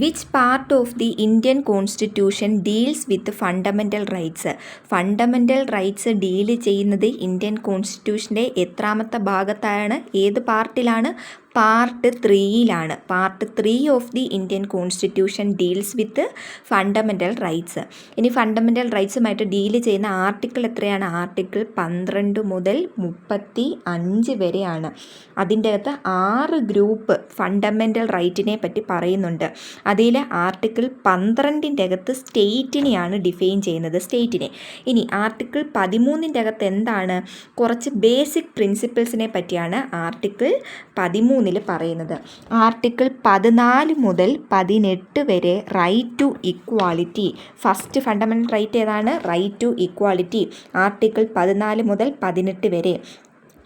Which part of the Indian constitution deals with fundamental rights? Fundamental rights deal ചെയ്യുന്നത് Indian കോൺസ്റ്റിറ്റ്യൂഷൻ്റെ എത്രാമത്തെ ഭാഗത്താണ്? ഏത് പാർട്ടിലാണ്? പാർട്ട് 3യിലാണ്. Part 3 of the Indian constitution deals with fundamental rights. ഇനി ഫണ്ടമെൻ്റൽ റൈറ്റ്സുമായിട്ട് ഡീല് ചെയ്യുന്ന ആർട്ടിക്കിൾ എത്രയാണ്? ആർട്ടിക്കിൾ 12 മുതൽ 35 വരെയാണ്. അതിൻ്റെ അകത്ത് 6 ഗ്രൂപ്പ് ഫണ്ടമെൻ്റൽ റൈറ്റിനെ പറ്റി പറയുന്നുണ്ട്. അതിൽ ആർട്ടിക്കിൾ 12ൻ്റെ അകത്ത് സ്റ്റേറ്റിനെയാണ് ഡിഫൈൻ ചെയ്യുന്നത്, സ്റ്റേറ്റിനെ. ഇനി ആർട്ടിക്കിൾ 13ൻ്റെ അകത്ത് എന്താണ്? കുറച്ച് ബേസിക് പ്രിൻസിപ്പിൾസിനെ പറ്റിയാണ് ആർട്ടിക്കിൾ 13 പറയുന്നത്. ആർട്ടിക്കിൾ 14 മുതൽ 18 വരെ right to equality. First fundamental right ഏതാണ്? Right to equality. ആർട്ടിക്കിൾ 14 മുതൽ 18 വരെ.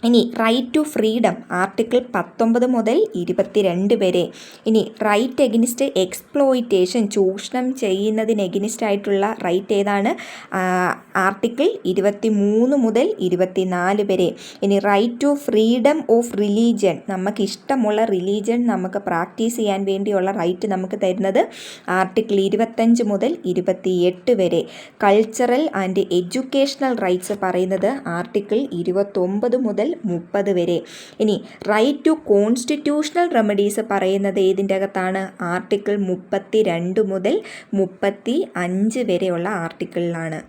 ഇനി റൈറ്റ് ടു ഫ്രീഡം ആർട്ടിക്കിൾ 19 മുതൽ 22 വരെ. ഇനി റൈറ്റ് എഗനിസ്റ്റ് എക്സ്പ്ലോയിറ്റേഷൻ, ചൂഷണം ചെയ്യുന്നതിന് എഗനിസ്റ്റ് ആയിട്ടുള്ള റൈറ്റ് ഏതാണ്? ആർട്ടിക്കിൾ 23 മുതൽ 24 വരെ. ഇനി right to freedom of religion, നമുക്ക് ഇഷ്ടമുള്ള റിലീജിയൻ നമുക്ക് പ്രാക്ടീസ് ചെയ്യാൻ വേണ്ടിയുള്ള റൈറ്റ് നമുക്ക് തരുന്നത് ആർട്ടിക്കിൾ 25 മുതൽ 28 വരെ. കൾച്ചറൽ ആൻഡ് എഡ്യൂക്കേഷണൽ റൈറ്റ്സ് പറയുന്നത് ആർട്ടിക്കിൾ 29 മുതൽ 30 വരെ. ഇനി റൈറ്റ് ടു കോൺസ്റ്റിറ്റ്യൂഷണൽ റെമഡീസ് പറയുന്നത് ഏതിൻ്റെ അകത്താണ്? ആർട്ടിക്കിൾ 32 മുതൽ 35 വരെയുള്ള ആർട്ടിക്കിളിലാണ്.